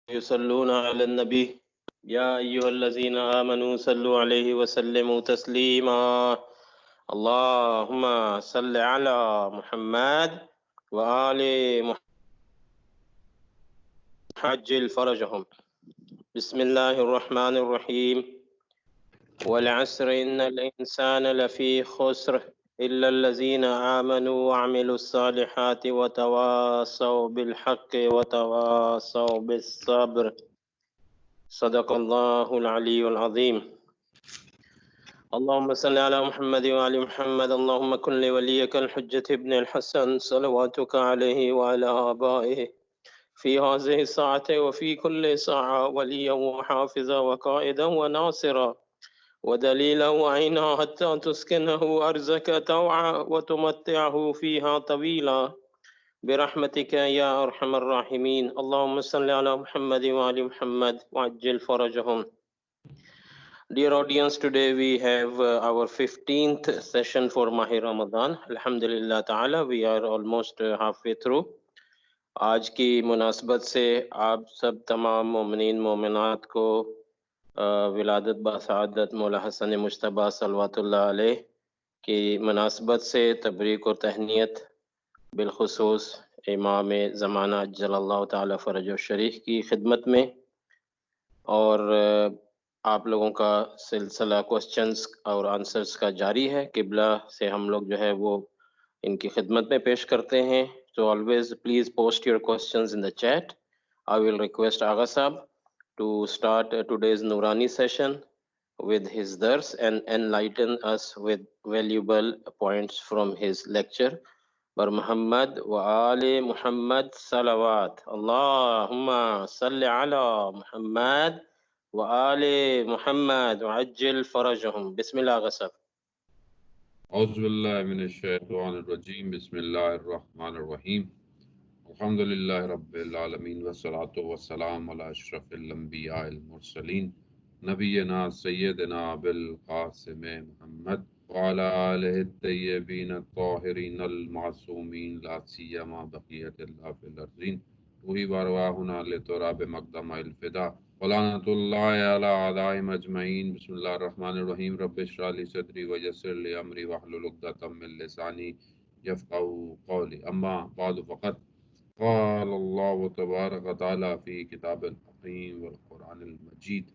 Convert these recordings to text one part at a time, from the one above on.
يصلون على النبي يا أيها الذين آمنوا صلوا عليه وسلموا تسليما اللهم صل على محمد وآل محمد عجل فرجهم. بسم الله الرحمن الرحيم. والعصر إن الإنسان لفي خسر إلا الذين آمنوا وعملوا الصالحات وتواصوا بالحق وتواصوا بالصبر. صدق الله العلي العظيم. اللهم صل على محمد وعلى محمد. اللهم كن لوليك الحجة ابن الحسن صلواتك عليه وعلى آبائه في هذه الساعة وفي كل ساعة وليا وحافظا وقائدا وناصرا ودليلا وعينا حتى تسكنه أرزك توعا وتمتعه فيها طويلا برحمتك يا أرحم الراحمين. اللهم صل على محمد وعلى محمد وعجل فرجهم. Dear audience, today we have our 15th session for Mahi Ramadan. Alhamdulillah Ta'ala, we are almost halfway through. آج کی مناسبت سے آپ سب تمام مومنین مومنات کو ولادت بسعادت مولا حسن مجتبیٰ صلوات اللہ علیہ کی مناسبت سے تبریک اور تہنیت، بالخصوص امام زمانہ جل اللہ تعالی فرج الشریف کی خدمت میں، اور آپ لوگوں کا سلسلہ کوسچنز اور آنسرز کا جاری ہے۔ قبلہ سے ہم لوگ جو ہے وہ ان کی خدمت میں پیش کرتے ہیں۔ So always please post your questions in the chat. I will request Agha Sahab to start today's Nurani session with his dars and enlighten us with valuable points from his lecture. Bar Muhammad wa Ali Muhammad salawat. Allahumma salli ala Muhammad wa Ali Muhammad wa ajil farajahum. Bismillah Agha Sahab. اعوذ باللہ من الشیطان الرجیم، بسم اللہ الرحمن الرحیم، الحمد للہ رب العالمین والصلاة والسلام علی اشرف الانبیاء المرسلین نبینا سیدنا بالقاسم محمد وعلی آلہ الطیبین الطاہرین المعصومین لا سیما بقیت اللہ فی الارضین وہی وارواحنا لتراب مقدم الفدا ولعنۃ اللہ علی اعدائہم اجمعین۔ بسم اللہ الرحمن الرحیم، رب اشرح لی صدری ویسر لی امری واحلل عقدۃ من لسانی یفقہوا قولی، اما بعد فقد قال اللہ تبارک وتعالی فی کتاب الحکیم والقرآن المجید،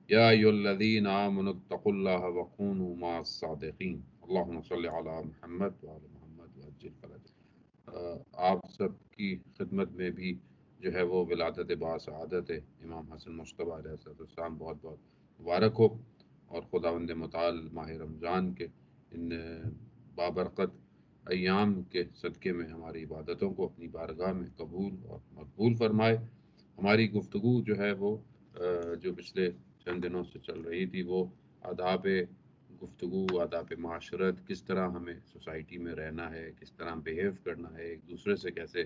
یا ایھا الذین آمنوا اتقوا اللہ وکونوا مع الصادقین، اللہم صل علی محمد وعلی محمد وعجل فرجہ۔ آپ سب کی خدمت میں بھی جو ہے وہ ولادت باسعادت امام حسن مجتبیٰ علیہ السلام بہت بہت مبارک ہو، اور خداوند متعال ماہ رمضان کے ان بابرکت ایام کے صدقے میں ہماری عبادتوں کو اپنی بارگاہ میں قبول اور مقبول فرمائے۔ ہماری گفتگو جو ہے وہ جو پچھلے چند دنوں سے چل رہی تھی، وہ آداب گفتگو، آداب معاشرت، کس طرح ہمیں سوسائٹی میں رہنا ہے، کس طرح بیہیو کرنا ہے، ایک دوسرے سے کیسے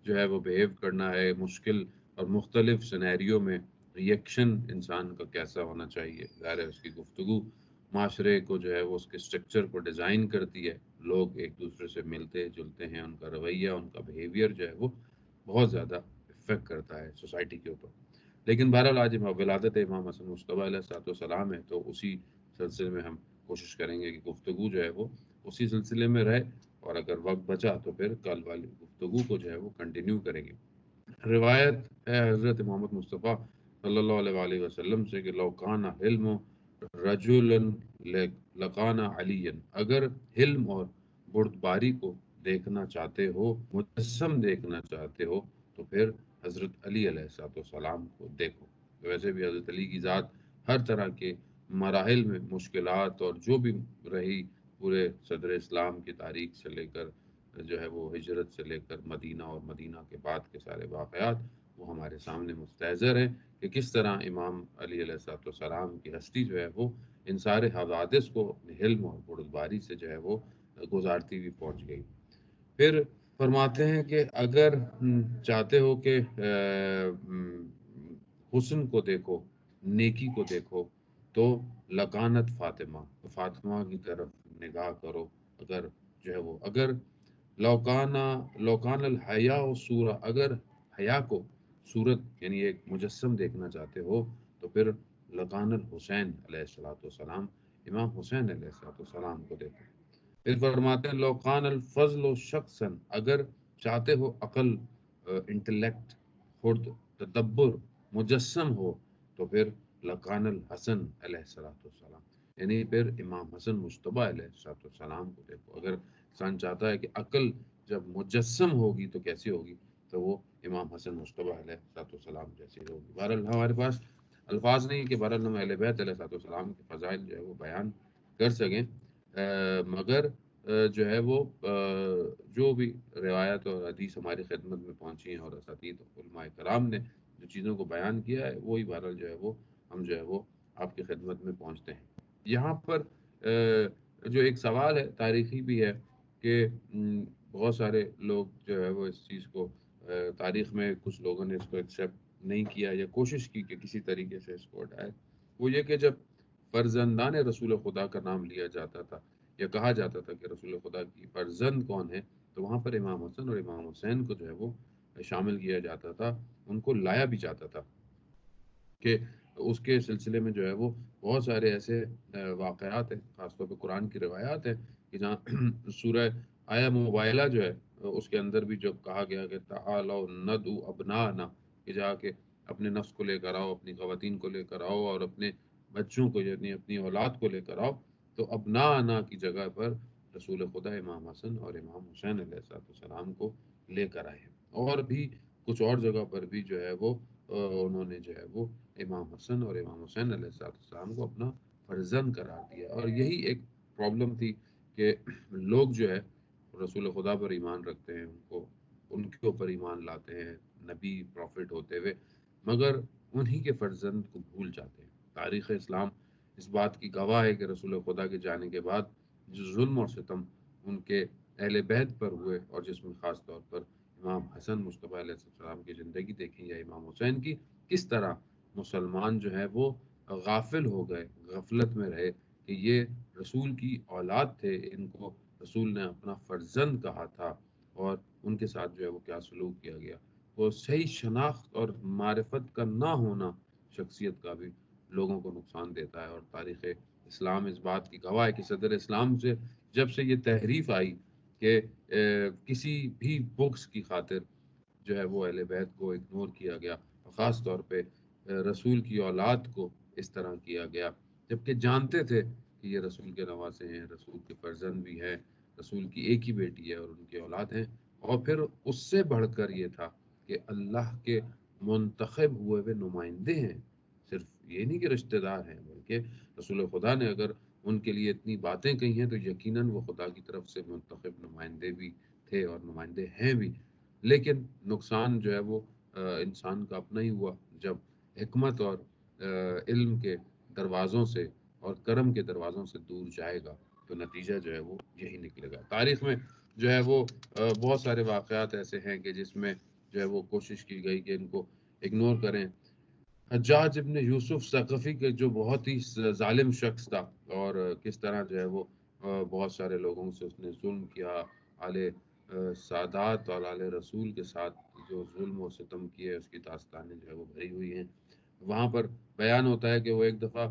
جو ہے وہ بیہیو کرنا ہے، مشکل اور مختلف سینیریو میں ریئیکشن انسان کا کیسا ہونا چاہیے۔ ظاہر ہے اس کی گفتگو معاشرے کو جو ہے وہ اس کے اسٹرکچر کو ڈیزائن کرتی ہے، لوگ ایک دوسرے سے ملتے جلتے ہیں، ان کا رویہ، ان کا بیہیویئر جو ہے وہ بہت زیادہ افیکٹ کرتا ہے سوسائٹی کے اوپر۔ لیکن بہرحال آج ولادت امام حسن مجتبیٰ علیہ السلام ہے، تو اسی سلسلے میں ہم کوشش کریں گے کہ گفتگو جو ہے وہ اسی سلسلے میں رہے، اور اگر وقت بچا تو پھر کل والی گفتگو کو جو ہے وہ کنٹینیو کریں گے۔ روایت ہے حضرت محمد مصطفیٰ صلی اللہ علیہ وآلہ وسلم سے کہ لو کان علم رجلا لکان علی، اگر حلم اور بردباری کو دیکھنا چاہتے ہو، مجسم دیکھنا چاہتے ہو، تو پھر حضرت علی علیہ السلام کو دیکھو۔ ویسے بھی حضرت علی کی ذات ہر طرح کے مراحل میں مشکلات اور جو بھی رہی پورے صدر اسلام کی تاریخ سے لے کر جو ہے وہ ہجرت سے لے کر مدینہ اور مدینہ کے بعد کے سارے واقعات وہ ہمارے سامنے مستحضر ہیں کہ کس طرح امام علی علیہ السلام کی ہستی جو ہے وہ ان سارے حوادث کو اپنے حلم اور بردباری سے جو ہے وہ گزارتی ہوئی پہنچ گئی۔ پھر فرماتے ہیں کہ اگر چاہتے ہو کہ حسن کو دیکھو، نیکی کو دیکھو، تو لکانت فاطمہ کی طرف نگاہ کرو۔ اگر جو ہے وہ لوکان الحیاء سورہ، اگر حیا کو صورت یعنی ایک مجسم دیکھنا چاہتے ہو تو پھر لقان الحسین علیہ السلام امام حسین علیہ السلام کو دیکھو۔ پھر فرماتے ہیں لوقان الفضل شخصا، اگر چاہتے ہو عقل، انٹلیکٹ، خرد، تدبر مجسم ہو تو پھر لقان الحسن علیہ السلام، یعنی پھر امام حسن مجتبی علیہ السلام کو دیکھو۔ اگر انسان چاہتا ہے کہ عقل جب مجسم ہوگی تو کیسی ہوگی، تو وہ امام حسن مجتبی علیہ السلام جیسی ہوگی۔ بہرحال ہمارے پاس الفاظ نہیں کہ بہرحال ہم اہل بیت علیہ السلام کے فضائل جو ہے وہ بیان کر سکیں، مگر جو ہے وہ جو بھی روایت اور حدیث ہماری خدمت میں پہنچی ہیں اور اساتید علماء کرام نے جو چیزوں کو بیان کیا ہے وہی بہرحال جو ہے وہ ہم جو ہے وہ آپ کی خدمت میں پہنچتے ہیں۔ یہاں پر جو ایک سوال ہے تاریخی بھی ہے کہ بہت سارے لوگ جو ہے وہ اس چیز کو تاریخ میں کچھ لوگوں نے اس کو ایکسیپٹ نہیں کیا یا کوشش کی کہ کسی طریقے سے اس کو ہٹائے، وہ یہ کہ جب فرزندان رسول خدا کا نام لیا جاتا تھا یا کہا جاتا تھا کہ رسول خدا کی فرزند کون ہے، تو وہاں پر امام حسن اور امام حسین کو جو ہے وہ شامل کیا جاتا تھا، ان کو لایا بھی جاتا تھا کہ اس کے سلسلے میں جو ہے وہ بہت سارے ایسے واقعات ہیں، خاص طور پہ قرآن کی روایات ہیں کہ جہاں سورہ آیا موبائلہ جو ہے اس کے اندر بھی جو کہا گیا کہ تعالوا ندعو ابناءنا، کہ جا کے اپنے نفس کو لے کر آؤ، اپنی خواتین کو لے کر آؤ اور اپنے بچوں کو یعنی اپنی اولاد کو لے کر آؤ، تو ابناءنا کی جگہ پر رسول خدا امام حسن اور امام حسین علیہ السلام کو لے کر آئے ہیں۔ اور بھی کچھ اور جگہ پر بھی جو ہے وہ انہوں نے جو ہے وہ امام حسن اور امام حسین علیہ السلام کو اپنا فرزند قرار دیا، اور یہی ایک پرابلم تھی کہ لوگ جو ہے رسول خدا پر ایمان رکھتے ہیں، ان کے اوپر ایمان لاتے ہیں نبی پروفٹ ہوتے ہوئے، مگر انہی کے فرزند کو بھول جاتے ہیں۔ تاریخ اسلام اس بات کی گواہ ہے کہ رسول خدا کے جانے کے بعد جو ظلم اور ستم ان کے اہل بیت پر ہوئے، اور جس میں خاص طور پر امام حسن مجتبی علیہ السلام کی زندگی دیکھیں یا امام حسین کی، کس طرح مسلمان جو ہے وہ غافل ہو گئے، غفلت میں رہے کہ یہ رسول کی اولاد تھے، ان کو رسول نے اپنا فرزند کہا تھا، اور ان کے ساتھ جو ہے وہ کیا سلوک کیا گیا۔ وہ صحیح شناخت اور معرفت کا نہ ہونا شخصیت کا بھی لوگوں کو نقصان دیتا ہے، اور تاریخ اسلام اس بات کی گواہ ہے کہ صدر اسلام سے جب سے یہ تحریف آئی کہ کسی بھی بغض کی خاطر جو ہے وہ اہل بیت کو اگنور کیا گیا، خاص طور پہ رسول کی اولاد کو اس طرح کیا گیا، جبکہ جانتے تھے کہ یہ رسول کے نواسے ہیں، رسول کے فرزند بھی ہیں، رسول کی ایک ہی بیٹی ہے اور ان کی اولاد ہیں، اور پھر اس سے بڑھ کر یہ تھا کہ اللہ کے منتخب ہوئے ہوئے نمائندے ہیں، صرف یہ نہیں کہ رشتہ دار ہیں، بلکہ رسول خدا نے اگر ان کے لیے اتنی باتیں کہی ہیں تو یقیناً وہ خدا کی طرف سے منتخب نمائندے بھی تھے اور نمائندے ہیں بھی۔ لیکن نقصان جو ہے وہ انسان کا اپنا ہی ہوا جب حکمت اور علم کے دروازوں سے اور کرم کے دروازوں سے دور جائے گا تو نتیجہ جو ہے وہ یہی نکلے گا۔ تاریخ میں جو ہے وہ بہت سارے واقعات ایسے ہیں کہ جس میں جو ہے وہ کوشش کی گئی کہ ان کو اگنور کریں۔ حجاج ابن یوسف ثقفی کے جو بہت ہی ظالم شخص تھا، اور کس طرح جو ہے وہ بہت سارے لوگوں سے اس نے ظلم کیا، آل سادات اور آل رسول کے ساتھ جو ظلم و ستم کیے، اس کی داستانیں جو ہے وہ بھری ہوئی ہیں۔ وہاں پر بیان ہوتا ہے کہ وہ ایک دفعہ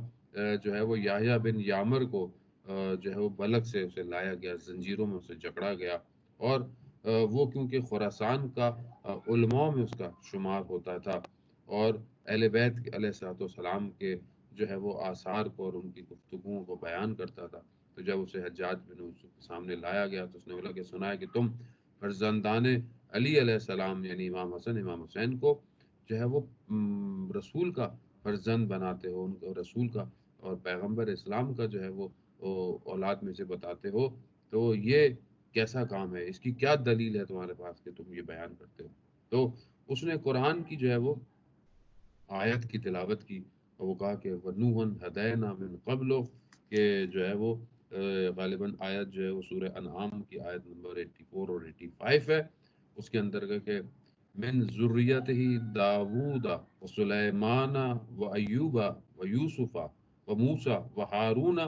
جو ہے وہ یحییٰ بن یامر کو جو ہے وہ بلک سے اسے لایا گیا، زنجیروں میں اسے جکڑا گیا، اور وہ کیونکہ خراسان کا علماء میں اس کا شمار ہوتا تھا اور اہل بیت علیہ السلام کے جو ہے وہ آثار کو اور ان کی گفتگوؤں کو بیان کرتا تھا، تو جب اسے حجاج بن یوسف کے سامنے لایا گیا تو اس نے بولا کہ سنا ہے کہ تم فرزندان علی علیہ السلام یعنی امام حسن امام حسین کو جو ہے وہ رسول کا فرزند بناتے ہو، ان کو رسول کا اور پیغمبر اسلام کا جو ہے وہ اولاد میں سے بتاتے ہو، تو یہ کیسا کام ہے، اس کی کیا دلیل ہے تمہارے پاس کہ تم یہ بیان کرتے ہو؟ تو اس نے قرآن کی جو ہے وہ آیت کی تلاوت کی، اور وہ کہا کہ وَنُوحًا هَدَيْنَا مِن قَبْلُ، کہ جو ہے وہ غالباً آیت جو ہے وہ سورہ انعام کی آیت نمبر 84 اور 85 ہے، اس کے اندر کہ من ذریتہ داود و سلیمان و ایوب و یوسف و موسیٰ و ہارون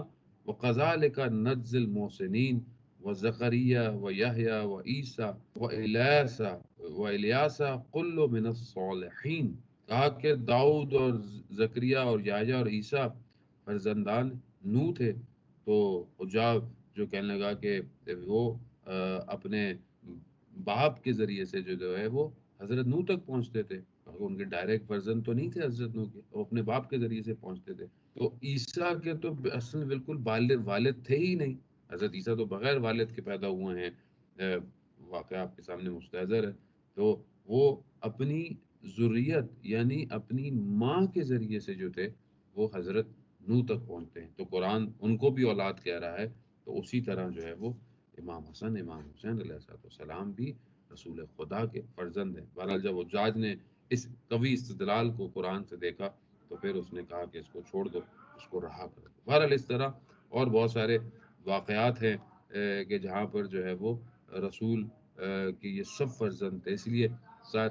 و کذالک نجزی المحسنین و زکریا و یحییٰ و عیسیٰ و الیاس وَإِلْيَاسَ كُلٌّ مِّنَ الصَّالِحِينَ، کہا کہ داؤد اور زکریا اور یحییٰ اور عیسیٰ فرزندان نوح تھے. تو حجاب جو کہنے لگا کہ وہ اپنے باپ کے ذریعے سے جو ہے وہ حضرت نوح تک پہنچتے تھے، ان کے ڈائریکٹ فرزند تو نہیں تھے حضرت نوح کے، وہ اپنے باپ کے ذریعے سے پہنچتے تھے. تو عیسیٰ کے تو اصل بالکل والد تھے ہی نہیں، حضرت عیسیٰ تو بغیر والد کے پیدا ہوئے ہیں. واقعہ آپ کے سامنے مستحضر ہے. تو وہ اپنی ذریت یعنی اپنی ماں کے ذریعے سے جو تھے وہ حضرت نوح تک پہنچتے ہیں. تو قرآن ان کو بھی اولاد کہہ رہا ہے. تو اسی طرح جو ہے وہ امام حسن امام حسین علیہ السلام بھی رسول خدا کے فرزند ہیں. بہرحال جب حجاج نے اس قوی استدلال کو قرآن سے دیکھا تو پھر اس نے کہا کہ اس کو چھوڑ دو، اس کو رہا کر دو. بہرحال اس طرح اور بہت سارے واقعات ہیں کہ جہاں پر جو ہے وہ رسول کہ یہ سب فرزند تھے. اس لیے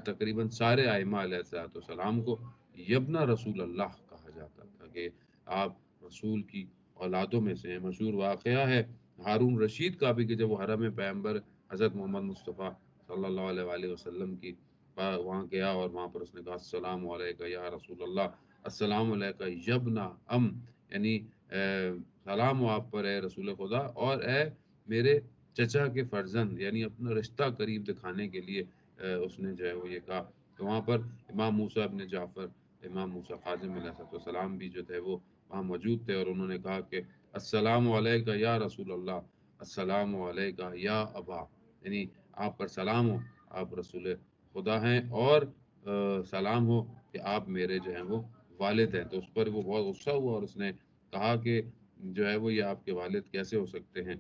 تقریباً سارے ائمہ علیہ السلام کو یبنا رسول اللہ کہا جاتا تھا کہ آپ رسول کی اولادوں میں سے ہیں. مشہور واقعہ ہے ہارون رشید کا بھی کہ جب وہ حرم پیغمبر حضرت محمد مصطفیٰ صلی اللہ علیہ وآلہ وسلم کی وہاں گیا اور وہاں پر اس نے کہا السلام علیکہ یا رسول اللہ، السلام علیکہ یبنا ام، یعنی سلام ہو آپ پر اے رسول خدا اور اے میرے چچا کے فرزند، یعنی اپنا رشتہ قریب دکھانے کے لیے اس نے جو ہے وہ یہ کہا. تو وہاں پر امام موسیٰ ابن جعفر، امام موسیٰ کاظم علیہ السلام بھی جو تھے وہ وہاں موجود تھے اور انہوں نے کہا کہ السلام علیکہ یا رسول اللہ، السلام علیکہ یا ابا، یعنی آپ پر سلام ہو، آپ رسول خدا ہیں، اور سلام ہو کہ آپ میرے جو ہیں وہ والد ہیں. تو اس پر وہ بہت غصہ ہوا اور اس نے کہا کہ جو ہے وہ یہ آپ کے والد کیسے ہو سکتے ہیں.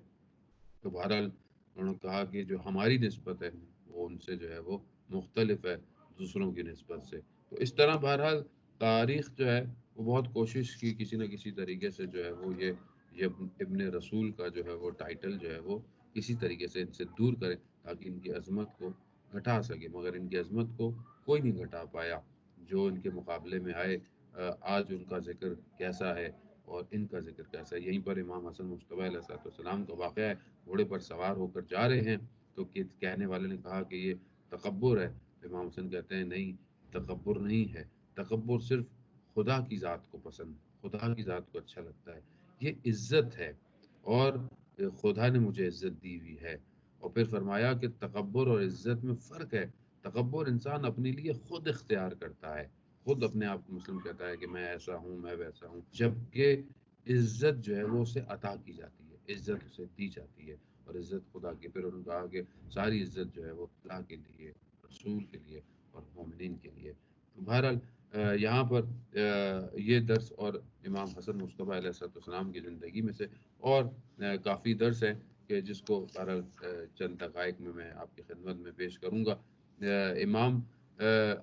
تو بہرحال انہوں نے کہا کہ جو ہماری نسبت ہے وہ ان سے جو ہے وہ مختلف ہے دوسروں کی نسبت سے. تو اس طرح بہرحال تاریخ جو ہے وہ بہت کوشش کی کسی نہ کسی طریقے سے جو ہے وہ یہ ابن رسول کا جو ہے وہ ٹائٹل جو ہے وہ کسی طریقے سے ان سے دور کرے تاکہ ان کی عظمت کو گھٹا سکے، مگر ان کی عظمت کو کوئی نہیں گھٹا پایا. جو ان کے مقابلے میں آئے آج ان کا ذکر کیسا ہے اور ان کا ذکر کیسا ہے. یہیں پر امام حسن مصطفیٰ علیہ السلام کا واقعہ ہے. گھوڑے پر سوار ہو کر جا رہے ہیں تو کہنے والے نے کہا کہ یہ تکبر ہے. امام حسن کہتے ہیں نہیں، تکبر نہیں ہے، تکبر صرف خدا کی ذات کو پسند، خدا کی ذات کو اچھا لگتا ہے، یہ عزت ہے اور خدا نے مجھے عزت دی ہوئی ہے. اور پھر فرمایا کہ تکبر اور عزت میں فرق ہے. تکبر انسان اپنے لیے خود اختیار کرتا ہے، خود اپنے آپ کو مسلم کہتا ہے کہ میں ایسا ہوں، میں ویسا ہوں، جبکہ عزت جو ہے وہ اسے عطا کی جاتی ہے، عزت اسے دی جاتی ہے اور عزت خدا کی. پھر انہوں نے کہا کہ ساری عزت جو ہے وہ اللہ کے لیے، رسول کے لیے اور مومنین کے لیے. تو بہرحال یہاں پر یہ درس اور امام حسن مصطفیٰ علیہ السلام کی زندگی میں سے اور کافی درس ہیں کہ جس کو بہرحال چند دقائق میں آپ کی خدمت میں پیش کروں گا. امام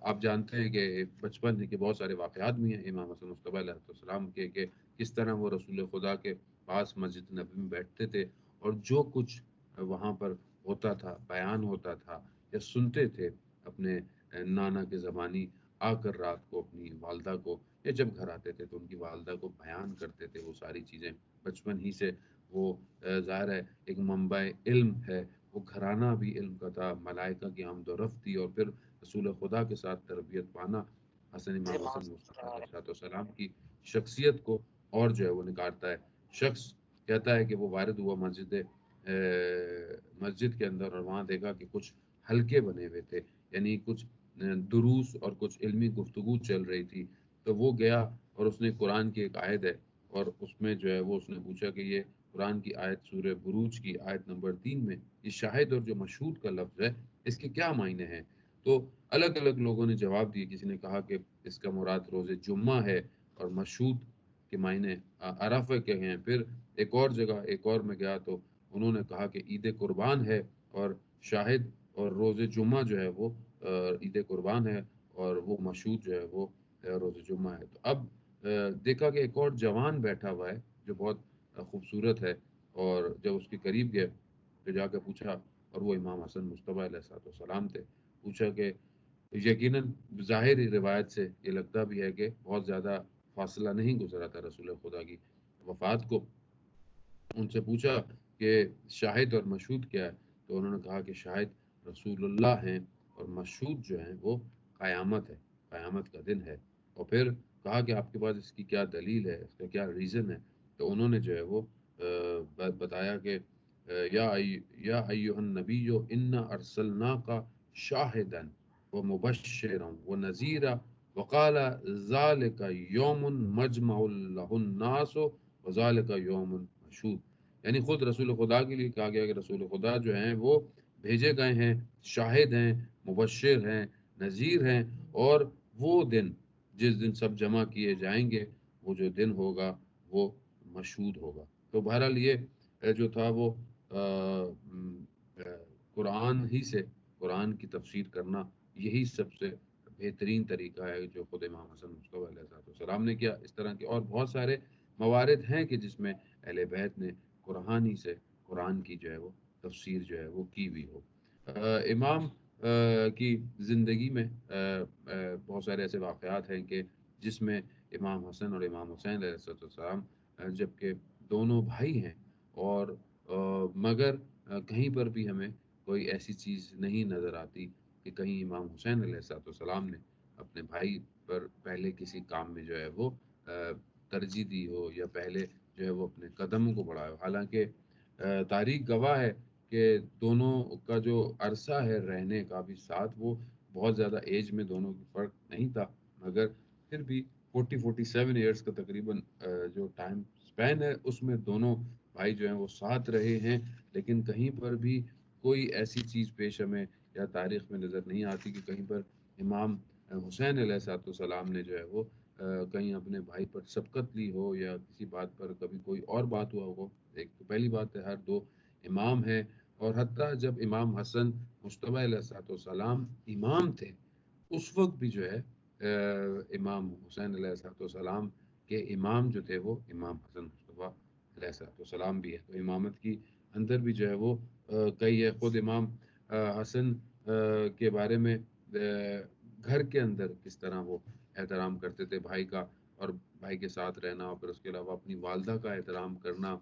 آپ جانتے ہیں کہ بچپن کے بہت سارے واقعات بھی ہیں امام حسن مصطفیٰ علیہ السلام کے کہ کس طرح وہ رسول خدا کے پاس مسجد نبی میں بیٹھتے تھے اور جو کچھ وہاں پر ہوتا تھا، بیان ہوتا تھا یا سنتے تھے اپنے نانا کے زبانی آ کر رات کو اپنی والدہ کو، یا جب گھر آتے تھے تو ان کی والدہ کو بیان کرتے تھے وہ ساری چیزیں. بچپن ہی سے وہ ظاہر ہے ایک منبع علم ہے، وہ گھرانہ بھی علم کا تھا، ملائکہ کی آمد و رفت تھی، اور پھر رسول خدا کے ساتھ تربیت پانا امام حسن مصطفیٰ علیہ السلام کی شخصیت کو اور جو ہے وہ نکارتا ہے. شخص کہتا ہے کہ وہ وارد ہوا مسجد کے اندر اور وہاں دیکھا کہ کچھ حلقے بنے ہوئے تھے، یعنی کچھ دروس اور کچھ علمی گفتگو چل رہی تھی. تو وہ گیا اور اس نے قرآن کی ایک آیت ہے اور اس میں جو ہے وہ اس نے پوچھا کہ یہ قرآن کی آیت سورہ بروج کی آیت نمبر 3 میں یہ شاہد اور جو مشہود کا لفظ ہے اس کے کیا معنی ہیں. تو الگ الگ لوگوں نے جواب دیے. کسی نے کہا کہ اس کا مراد روز جمعہ ہے اور مشہود کے معنی عرفہ کے ہیں. پھر ایک اور جگہ ایک اور میں گیا تو انہوں نے کہا کہ عید قربان ہے اور شاہد اور روز جمعہ جو ہے وہ عید قربان ہے اور وہ مشہود جو ہے وہ روز جمعہ ہے. تو اب دیکھا کہ ایک اور جوان بیٹھا ہوا ہے جو بہت خوبصورت ہے، اور جب اس کے قریب گئے تو جا کے پوچھا اور وہ امام حسن مصطفیٰ علیہ السلام تھے. پوچھا کہ یقیناً ظاہری روایت سے یہ لگتا بھی ہے کہ بہت زیادہ فاصلہ نہیں گزرا تھا رسول خدا کی وفات کو. ان سے پوچھا کہ شاہد اور مشہود کیا ہے، تو انہوں نے کہا کہ شاہد رسول اللہ ہیں اور مشہود جو ہیں وہ قیامت ہے، قیامت کا دن ہے۔ اور پھر کہا کہ آپ کے پاس اس کی کیا دلیل ہے، اس کا کیا ریزن ہے؟ تو انہوں نے جو ہے وہ بتایا کہ یا ایھا النبی انا ارسلناک شاہدا ومبشرا ونذیرا وقال ذلک یوم مجمع لہ الناس وذلک یوم مشہود، یعنی خود رسول خدا کے لیے کہا گیا کہ رسول خدا جو ہیں وہ بھیجے گئے ہیں، شاہد ہیں، مبشر ہیں، نذیر ہیں، اور وہ دن جس دن سب جمع کیے جائیں گے، وہ جو دن ہوگا وہ مشہود ہوگا۔ تو بہرحال یہ جو تھا وہ قرآن ہی سے قرآن کی تفسیر کرنا یہی سب سے بہترین طریقہ ہے جو خود امام حسن مصطفیٰ علیہ السلام نے کیا۔ اس طرح کے اور بہت سارے موارد ہیں کہ جس میں اہل بیت نے قرآن ہی سے قرآن کی جو ہے وہ تفسیر جو ہے وہ کی ہوئی ہو۔ امام کی زندگی میں بہت سارے ایسے واقعات ہیں کہ جس میں امام حسن اور امام حسین علیہ السلام جبکہ دونوں بھائی ہیں، اور مگر کہیں پر بھی ہمیں کوئی ایسی چیز نہیں نظر آتی کہ کہیں امام حسین علیہ السلام نے اپنے بھائی پر پہلے کسی کام میں جو ہے وہ ترجیح دی ہو، یا پہلے جو ہے وہ اپنے قدموں کو بڑھایا ہو۔ حالانکہ تاریخ گواہ ہے کہ دونوں کا جو عرصہ ہے رہنے کا بھی ساتھ، وہ بہت زیادہ ایج میں دونوں کی فرق نہیں تھا، مگر پھر بھی 47 ایئرس کا تقریباً جو ٹائم سپین ہے اس میں دونوں بھائی جو ہیں وہ ساتھ رہے ہیں، لیکن کہیں پر بھی کوئی ایسی چیز پیش ہمیں یا تاریخ میں نظر نہیں آتی کہ کہیں پر امام حسین علیہ السلام نے جو ہے وہ کہیں اپنے بھائی پر سبقت لی ہو، یا کسی بات پر کبھی کوئی اور بات ہوا ہو۔ ایک تو پہلی بات ہے ہر دو امام ہیں، اور حتیٰ جب امام حسن مصطفیٰ علیہ السلام امام تھے اس وقت بھی جو ہے امام حسین علیہ السلام کے امام جو تھے وہ امام حسن مصطفیٰ علیہ السلام بھی ہے۔ تو امامت کی اندر بھی جو ہے وہ کئی ہے۔ خود امام حسن کے بارے میں گھر کے اندر کس طرح وہ احترام کرتے تھے بھائی کا، اور بھائی کے ساتھ رہنا، اور پھر اس کے علاوہ اپنی والدہ کا احترام کرنا۔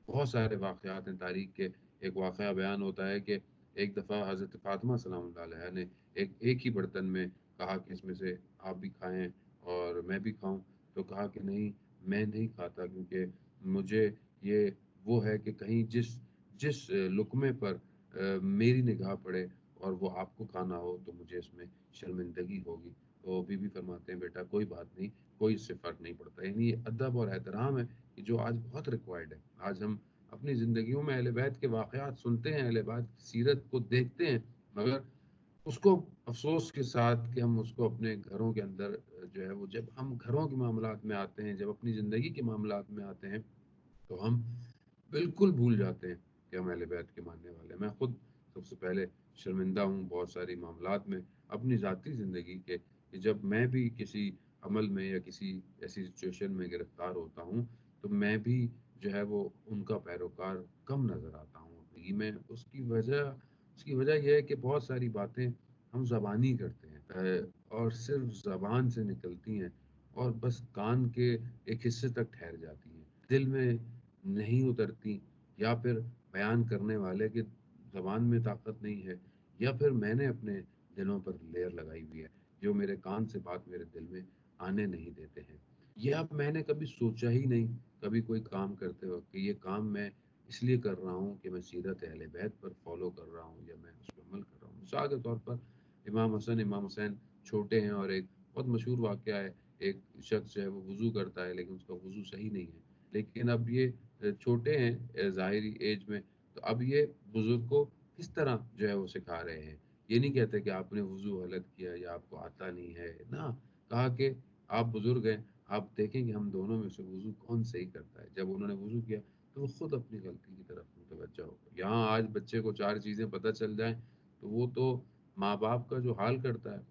بہت سارے واقعات ہیں تاریخ کے۔ ایک واقعہ بیان ہوتا ہے کہ ایک دفعہ حضرت فاطمہ سلام اللہ علیہ نے ایک ہی برتن میں کہا کہ اس میں سے آپ بھی کھائیں اور میں بھی کھاؤں، تو کہا کہ نہیں، میں نہیں کھاتا، کیونکہ مجھے یہ وہ ہے کہ کہیں جس لقمے پر میری نگاہ پڑے اور وہ آپ کو کھانا ہو تو مجھے اس میں شرمندگی ہوگی۔ تو بی بی فرماتے ہیں بیٹا کوئی بات نہیں، کوئی اس سے فرق نہیں پڑتا۔ یعنی یہ ادب اور احترام ہے کہ جو آج بہت ریکوائرڈ ہے۔ آج ہم اپنی زندگیوں میں اہل بیت کے واقعات سنتے ہیں، اہل بیت کی سیرت کو دیکھتے ہیں، مگر اس کو افسوس کے ساتھ کہ ہم اس کو اپنے گھروں کے اندر جو ہے وہ جب ہم گھروں کے معاملات میں آتے ہیں، جب اپنی زندگی کے معاملات میں آتے ہیں، تو ہم بالکل بھول جاتے ہیں کہ ہم اہل بیت کے ماننے والے ہیں۔ میں خود سب سے پہلے شرمندہ ہوں بہت ساری معاملات میں اپنی ذاتی زندگی کے، کہ جب میں بھی کسی عمل میں یا کسی ایسی سچویشن میں گرفتار ہوتا ہوں تو میں بھی جو ہے وہ ان کا پیروکار کم نظر آتا ہوں زندگی میں۔ اس کی وجہ یہ ہے کہ بہت ساری باتیں ہم زبانی کرتے ہیں، اور صرف زبان سے نکلتی ہیں اور بس کان کے ایک حصے تک ٹھہر جاتی ہیں، دل میں نہیں اترتی، یا پھر بیان کرنے والے کی زبان میں طاقت نہیں ہے، یا پھر میں نے اپنے دلوں پر لیئر لگائی ہوئی ہے جو میرے کان سے بات میرے دل میں آنے نہیں دیتے ہیں۔ یہ اب میں نے کبھی سوچا ہی نہیں کبھی کوئی کام کرتے وقت کہ یہ کام میں اس لیے کر رہا ہوں کہ میں سیرت اہل بیت پر فالو کر رہا ہوں یا میں اس پر عمل کر رہا ہوں۔ مثال کے طور پر امام حسن امام حسین چھوٹے ہیں، اور ایک بہت مشہور واقعہ ہے، ایک شخص جو ہے وہ وضو کرتا ہے لیکن اس کا وضو صحیح نہیں ہے، لیکن اب یہ چھوٹے ہیں ظاہری ایج میں، تو اب یہ بزرگ کو کس طرح جو ہے وہ سکھا رہے ہیں۔ یہ نہیں کہتے کہ آپ نے وضو غلط کیا یا آپ کو آتا نہیں ہے، نہ، کہا کہ آپ بزرگ ہیں، آپ دیکھیں کہ ہم دونوں میں سے وضو کون صحیح کرتا ہے۔ جب انہوں نے وضو کیا تو وہ خود اپنی غلطی کی طرف متوجہ ہو گئے۔ یہاں آج بچے کو 4 چیزیں پتہ چل جائیں تو وہ تو ماں باپ کا جو حال کرتا ہے،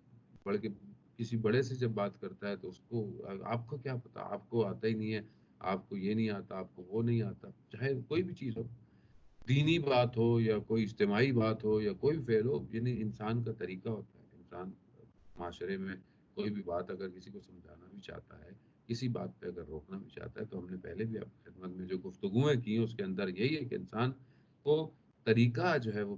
بلکہ کسی بڑے سے جب بات کرتا ہے تو اس کو آپ کو کیا پتا، آپ کو آتا ہی نہیں ہے، آپ کو یہ نہیں آتا، آپ کو وہ نہیں آتا، چاہے کوئی بھی چیز ہو، دینی بات ہو یا کوئی اجتماعی بات ہو یا کوئی فعل ہو، یعنی انسان کا طریقہ ہوتا ہے۔ انسان معاشرے میں کوئی بھی بات اگر کسی کو سمجھانا بھی چاہتا ہے، کسی بات پہ اگر روکنا بھی چاہتا ہے، تو ہم نے پہلے بھی آپ کی خدمت میں جو گفتگویں کی ہیں اس کے اندر یہی ہے کہ انسان کو طریقہ جو ہے وہ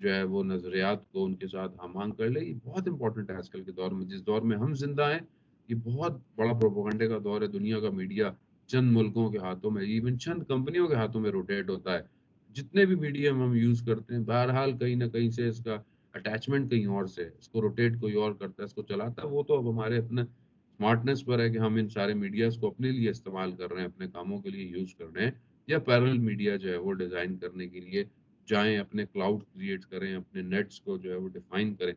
جو ہے وہ نظریات کو ان کے ساتھ ہم کر لے. یہ بہت امپورٹنٹ ہے آج کل کے دور میں، جس دور میں ہم زندہ ہیں. یہ بہت بڑا پروپیگنڈے کا دور ہے. دنیا کا میڈیا چند ملکوں کے ہاتھوں میں، ایون چند کمپنیوں کے ہاتھوں میں روٹیٹ ہوتا ہے. جتنے بھی میڈیم ہم یوز کرتے ہیں بہرحال کہیں نہ کہیں سے اس کا اٹیچمنٹ کہیں اور سے، اس کو روٹیٹ کوئی اور کرتا ہے، اس کو چلاتا ہے. وہ تو اب ہمارے اپنے اسمارٹنیس پر ہے کہ ہم ان سارے میڈیاز کو اپنے لیے استعمال کر رہے ہیں، اپنے کاموں کے لیے یوز کر رہے ہیں، یا پیرل میڈیا جو ہے وہ ڈیزائن کرنے کے لیے جائیں، اپنے کلاؤڈ کریٹ کریں، اپنے نیٹس کو جو ہے وہ ڈیفائن کریں.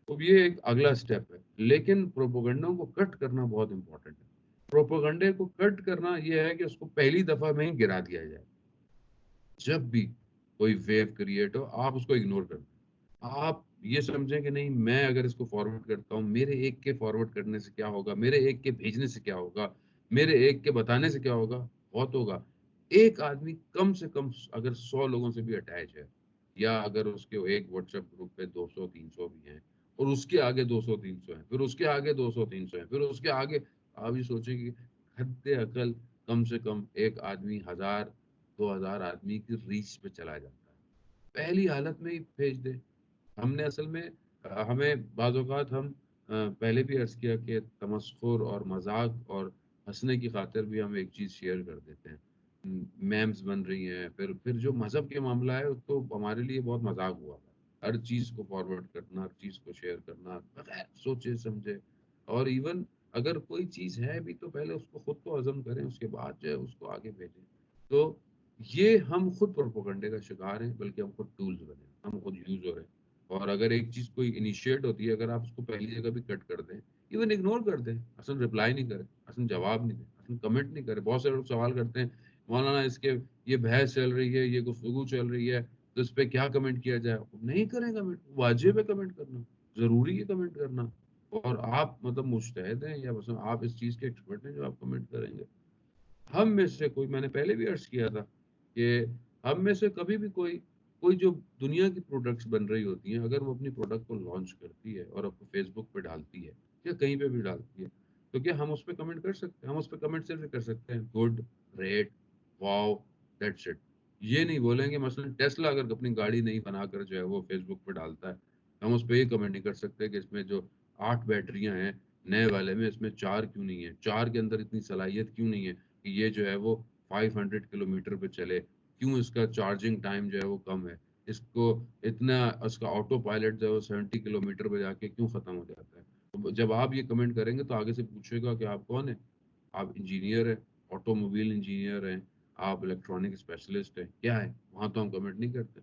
تو یہ ایک اگلا سٹیپ ہے. لیکن پروپوگنڈوں کو کٹ کرنا بہت امپورٹنٹ ہے. پروپوگنڈے کو کٹ کرنا یہ ہے کہ اس کو پہلی دفعہ میں ہی گرا دیا جائے. جب بھی کوئی ویو کریٹ ہو آپ اس کو اگنور کر دیں. آپ یہ سمجھیں کہ نہیں، میں اگر اس کو فارورڈ کرتا ہوں، میرے ایک کے فارورڈ کرنے سے کیا ہوگا، میرے ایک کے بھیجنے سے کیا ہوگا، میرے ایک کے بتانے سے کیا ہوگا. بہت ہوگا. ایک آدمی کم سے کم اگر 100 لوگوں سے بھی اٹیچ ہے، یا اگر اس کے ایک واٹس ایپ گروپ پہ 200 300 بھی ہیں، اور اس کے آگے 200 300 ہیں، پھر اس کے آگے 200 300 ہیں، پھر اس کے آگے، آپ یہ سوچیں کہ حد عقل کم سے کم ایک آدمی 1000 2000 آدمی کی ریچ پہ چلا جاتا ہے. پہلی حالت میں ہی بھیج دے. ہم نے اصل میں ہمیں بعض اوقات ہم پہلے بھی عرض کیا کہ تمسخر اور مذاق اور ہنسنے کی خاطر بھی ہم ایک چیز شیئر کر دیتے ہیں. میمز بن رہی ہیں، پھر جو مذہب کے معاملہ ہے تو ہمارے لیے بہت مذاق ہوا. ہر چیز کو فارورڈ کرنا، ہر چیز کو شیئر کرنا بغیر سوچے سمجھے. اور ایون اگر کوئی چیز ہے بھی تو پہلے اس کو خود تو ہضم کریں، اس کے بعد جو ہے اس کو آگے بھیجیں. تو یہ ہم خود پروپیگنڈے کا شکار ہیں، بلکہ ہم خود ٹولز بنے، ہم خود یوز ہو رہے ہیں. اور اگر ایک چیز کوئی انیشیٹ ہوتی ہے، اگر آپ اس کو پہلی جگہ بھی کٹ کر دیں، ایون اگنور کر دیں، اصلا رپلائی نہیں کریں، اصلا جواب نہیں دیں، اصلا کمنٹ نہیں کریں. بہت سارے لوگ سوال کرتے ہیں مولانا اس کے یہ بحث چل رہی ہے، یہ گفتگو چل رہی ہے، تو اس پہ کیا کمنٹ کیا جائے. نہیں کریں کمنٹ، واجب ہے کمنٹ کرنا، ضروری ہے کمنٹ کرنا. اور آپ مطلب مجتہد ہیں، یا مثلا آپ اس چیز کے ایکسپرٹ ہیں جو آپ کمنٹ کریں گے. ہم میں سے کوئی، میں نے پہلے بھی عرض کیا تھا کہ ہم میں سے کبھی بھی کوئی جو دنیا کی پروڈکٹس بن رہی ہوتی ہیں، اگر وہ اپنی پروڈکٹ کو لانچ کرتی ہے اور آپ کو فیس بک پہ ڈالتی ہے یا کہیں پہ بھی ڈالتی ہے، تو کیا ہم اس پہ کمنٹ کر سکتے ہیں؟ ہم اس پہ کمنٹ صرف کر سکتے ہیں good, rate, wow, that's it. یہ نہیں بولیں گے مثلا ٹیسلا اگر اپنی گاڑی نہیں بنا کر جو ہے وہ فیس بک پہ ڈالتا ہے، ہم اس پہ یہ کمنٹ نہیں کر سکتے کہ اس میں جو 8 بیٹریاں ہیں نئے والے میں، اس میں 4 کیوں نہیں ہے، 4 کے اندر اتنی صلاحیت کیوں نہیں ہے کہ یہ جو ہے وہ 500 کلومیٹر پہ چلے، کیوں اس کا چارجنگ ٹائم جو ہے وہ کم ہے، اس کو اتنا، اس کا آٹو پائلٹ جو ہے وہ 70 کلومیٹر پہ جا کے کیوں ختم ہو جاتا ہے. جب آپ یہ کمنٹ کریں گے تو آگے سے پوچھے گا کہ آپ کون ہیں. آپ انجینئر ہیں، آٹو موبائل انجینئر ہیں، آپ الیکٹرانک اسپیشلسٹ ہیں، کیا ہے؟ وہاں تو ہم کمنٹ نہیں کرتے.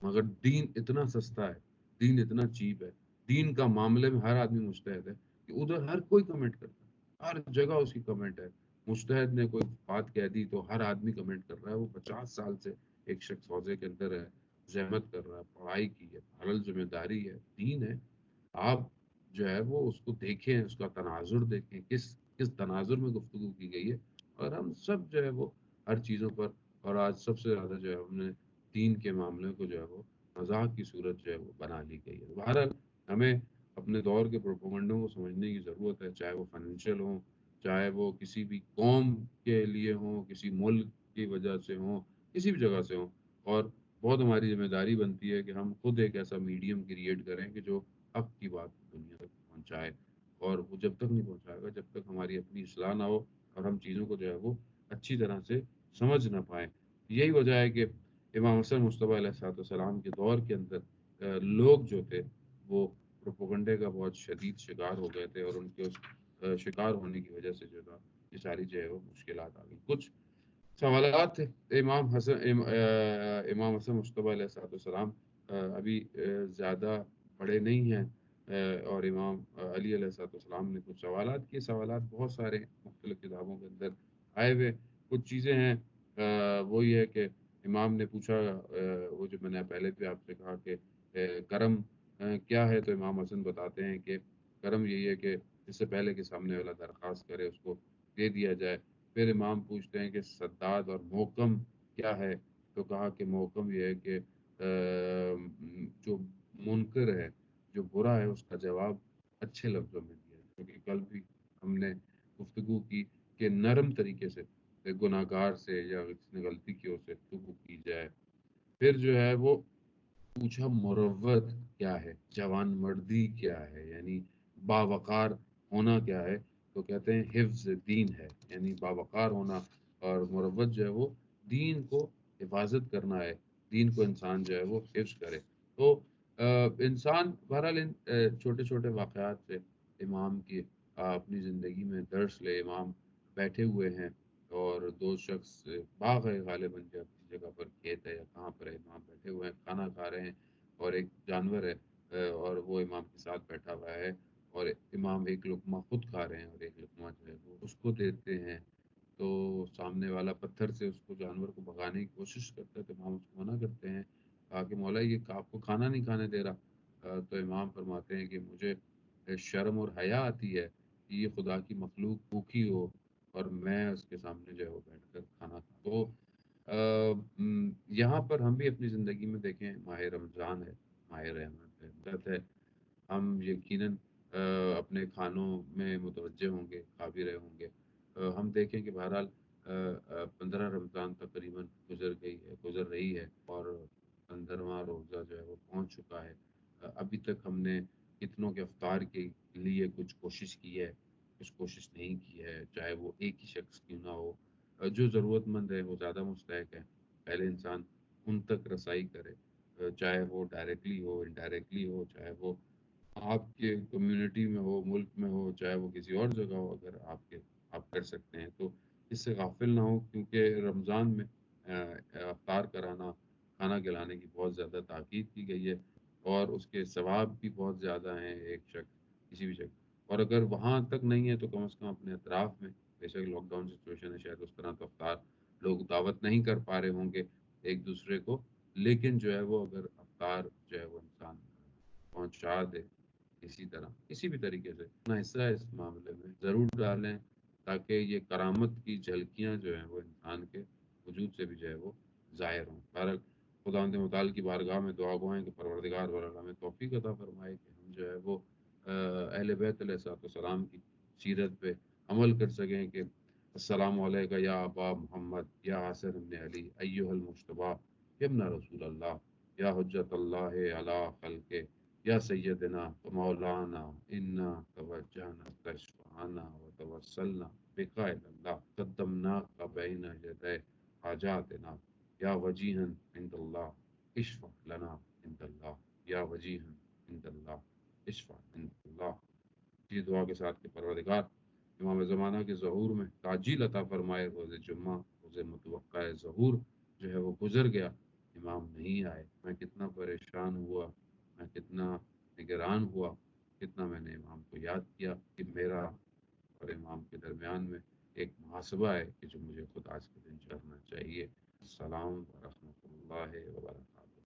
مگر دین اتنا سستا ہے، دین اتنا چیپ ہے، دین کا معاملے میں ہر آدمی مجتہد ہے کہ ادھر ہر کوئی کمنٹ کرتا ہے، ہر جگہ اس کی کمنٹ ہے. مجتہد نے کوئی بات کہہ دی تو ہر آدمی کمنٹ کر رہا ہے. وہ 50 سال سے ایک شخص حوضے کے اندر ہے، زحمت کر رہا ہے، پڑھائی کی ہے، حلال ذمہ داری ہے، دین ہے. آپ جو ہے وہ اس کو دیکھیں، اس کا تناظر دیکھیں، کس تناظر میں گفتگو کی گئی ہے. اور ہم سب جو ہے وہ ہر چیزوں پر، اور آج سب سے زیادہ جو ہے ہم نے دین کے معاملے کو جو ہے وہ مذاق کی صورت جو ہے وہ بنا لی گئی ہے. بہرحال ہمیں اپنے دور کے پروپیگنڈوں کو سمجھنے کی ضرورت ہے، چاہے وہ فائنینشیل ہوں، چاہے وہ کسی بھی قوم کے لیے ہوں، کسی ملک کی وجہ سے ہوں، کسی بھی جگہ سے ہوں. اور بہت ہماری ذمہ داری بنتی ہے کہ ہم خود ایک ایسا میڈیم کریٹ کریں کہ جو حق کی بات دنیا تک پہنچائے. اور وہ جب تک نہیں پہنچائے گا جب تک ہماری اپنی اصلاح نہ ہو اور ہم چیزوں کو جو ہے وہ اچھی طرح سے سمجھ نہ پائیں. یہی وجہ ہے کہ امام حسن مصطفیٰ علیہ السلام کے دور کے اندر لوگ جو تھے وہ پروپوگنڈے کا بہت شدید شکار ہو گئے تھے، اور ان کے اس شکار ہونے کی وجہ سے جو تھا یہ ساری جو ہے وہ مشکلات آ گئی. کچھ سوالات تھے. امام حسن مصطفیٰ علیہ السلام ابھی زیادہ بڑے نہیں ہیں، اور امام علی علیہ السلام نے کچھ سوالات کیے. سوالات بہت سارے مختلف کتابوں کے اندر آئے ہوئے. کچھ چیزیں ہیں وہ یہ ہے کہ امام نے پوچھا، وہ جو میں نے پہلے بھی آپ سے کہا کہ کرم کیا ہے، تو امام حسن بتاتے ہیں کہ کرم یہی ہے کہ اس سے پہلے کہ سامنے والا درخواست کرے اس کو دے دیا جائے. پھر امام پوچھتے ہیں کہ سداد اور محکم کیا ہے، تو کہا کہ محکم یہ ہے کہ جو منکر ہے، جو برا ہے، اس کا جواب اچھے لفظوں میں دیا. کیونکہ کل بھی ہم نے گفتگو کی کہ نرم طریقے سے گناہگار سے یا جس نے غلطی کی اسے گفتگو کی جائے. پھر جو ہے وہ پوچھا مروت کیا ہے، جوان مردی کیا ہے، یعنی باوقار ہونا کیا ہے، تو کہتے ہیں حفظ دین ہے، یعنی باوقار ہونا، اور مروت جو ہے وہ دین کو حفاظت کرنا ہے، دین کو انسان جو ہے وہ حفظ کرے۔ تو انسان بہرحال ان چھوٹے چھوٹے واقعات سے امام کی اپنی زندگی میں درس لے۔ امام بیٹھے ہوئے ہیں اور دو شخص، باغ ہے غالباً، جو اپنی جگہ پر کھیت ہے یا کہاں پر ہے، امام بیٹھے ہوئے ہیں کھانا کھا رہے ہیں، اور ایک جانور ہے اور وہ امام کے ساتھ بیٹھا ہوا ہے، اور امام ایک لقمہ خود کھا رہے ہیں اور ایک لقمہ جو ہے وہ اس کو دیتے ہیں، تو سامنے والا پتھر سے اس کو جانور کو بھگانے کی کوشش کرتا ہے، تو امام اس کو منع کرتے ہیں، کہا کہ مولا یہ آپ کو کھانا نہیں کھانے دے رہا۔ تو امام فرماتے ہیں کہ مجھے شرم اور حیا آتی ہے کہ یہ خدا کی مخلوق بھوکی ہو اور میں اس کے سامنے جو ہے وہ بیٹھ کر کھانا کھا۔ تو یہاں پر ہم بھی اپنی زندگی میں دیکھیں، ماہ رمضان ہے، ماہ رحمت ہے، برکت ہے، ہم یقیناً اپنے کھانوں میں متوجہ ہوں گے، کھا بھی رہے ہوں گے۔ ہم دیکھیں کہ بہرحال 15 رمضان تقریباً گزر رہی ہے، اور 15واں روزہ جو ہے وہ پہنچ چکا ہے۔ ابھی تک ہم نے کتنوں کے افطار کے لیے کچھ کوشش کی ہے، کچھ کوشش نہیں کی ہے، چاہے وہ ایک ہی شخص کیوں نہ ہو۔ جو ضرورت مند ہے وہ زیادہ مستحق ہے، پہلے انسان ان تک رسائی کرے، چاہے وہ ڈائریکٹلی ہو، انڈائریکٹلی ہو، چاہے وہ آپ کے کمیونٹی میں ہو، ملک میں ہو، چاہے وہ کسی اور جگہ ہو، اگر آپ کر سکتے ہیں تو اس سے غافل نہ ہو، کیونکہ رمضان میں افطار کرانا، کھانا کھلانے کی بہت زیادہ تاکید کی گئی ہے، اور اس کے ثواب بھی بہت زیادہ ہیں ایک شخص، کسی بھی شخص، اور اگر وہاں تک نہیں ہے تو کم از کم اپنے اطراف میں، بے شک لاک ڈاؤن سچویشن ہے، شاید اس طرح تو افطار لوگ دعوت نہیں کر پا رہے ہوں گے ایک دوسرے کو، لیکن جو ہے وہ اگر افطار جو ہے وہ انسان پہنچا دے کسی طرح، کسی بھی طریقے سے اپنا حصہ ہے اس معاملے میں ضرور ڈالیں، تاکہ یہ کرامت کی جھلکیاں جو ہیں وہ انسان کے وجود سے بھی جو ہے وہ ظاہر ہوں۔ بہرحال خداوند متعال کی بارگاہ میں دعا گو ہیں کہ پروردگار برآں ہمیں توفیق عطا فرمائے کہ ہم جو ہے وہ اہل بیت علیہ السلام کی سیرت پہ عمل کر سکیں، کہ السلام علیکہ یا ابا محمد یا حسن ابن علی ایہا المجتبی ابن رسول اللہ یا حجت اللہ علی خلق یا سیدنا و مولانا انا توجہنا تشفعنا و توسلنا بقائل اللہ قدمناک بین یدی حاجاتنا یا وجیہا عند اللہ اشفع لنا عند اللہ یا وجیہا عند اللہ اشفع عند اللہ۔ یہ دعا کے ساتھ کہ پروردگار امام زمانہ کے ظہور میں تعجیل عطا فرمائے۔ روز جمعہ، روز متوقع ظہور جو ہے وہ گزر گیا، امام نہیں آئے، میں کتنا پریشان ہوا، میں کتنا نگران ہوا، کتنا میں نے امام کو یاد کیا کہ میرا اور امام کے درمیان میں ایک محاسبہ ہے کہ جو مجھے خود آج کے دن کرنا چاہیے۔ السلام ورحمۃ اللہ وبرکاتہ۔